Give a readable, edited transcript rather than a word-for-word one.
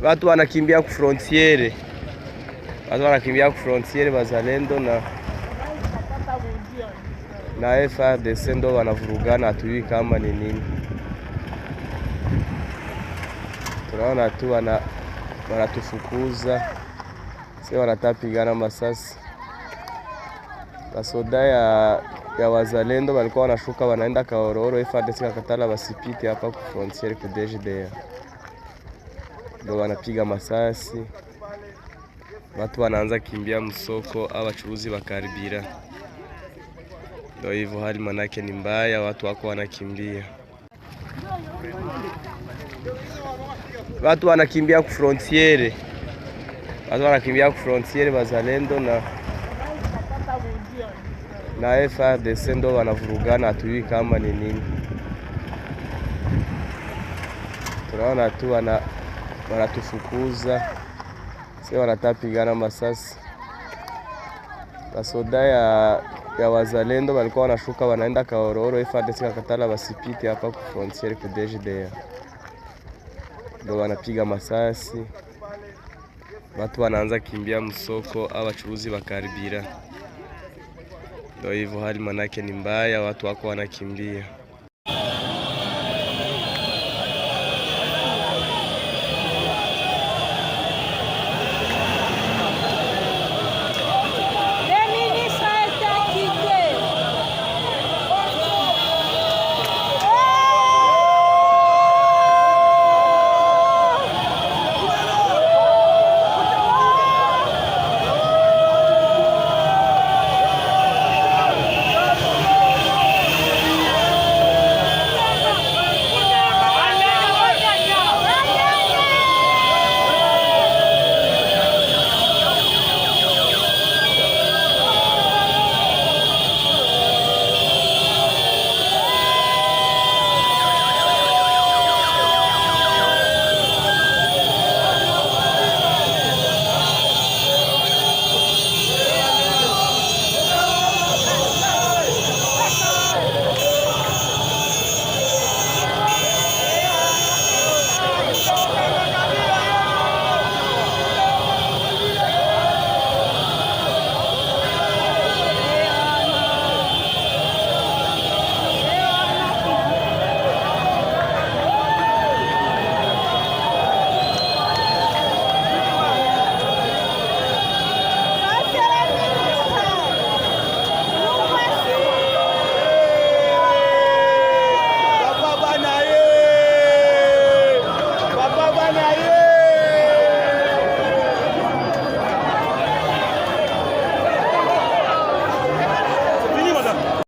Watu wanakimbia ku frontiere. Watu wanakimbia ku frontiere wazalendo na FARDC ndo wanavurugana, hatujui kama ni nini. Tunaona tu wanatufukuza. Sasa wanatapigana masasi. Basoda ya wazalendo walikuwa wanashuka wanaenda Kahororo, FARDC kakatala basipite hapa ku frontiere ku DGDA. Ndio wanapiga masasi. Watu wanaanza kimbia msoko, abachuruzi bakaribira. Ndio hivyo hali manake ni mbaya, watu wako wanakimbia. Watu wanakimbia ku frontiere. Watu wanakimbia ku frontiere wazalendo na FARDC ndo wanavurugana, hatujui kama ni nini. Tunaona tu wanatufukuza. Sasa wanatapigana masasi. Basoda ya wazalendo walikuwa wanashuka wanaenda Kahororo, FARDC kakatala basipite hapa ku frontiere ku DGDA. Ndio wanapiga masasi. Watu wanaanza kimbia msoko, abachuruzi bakaribira. Ndio hivyo hali manake ni mbaya, watu wako wanakimbia.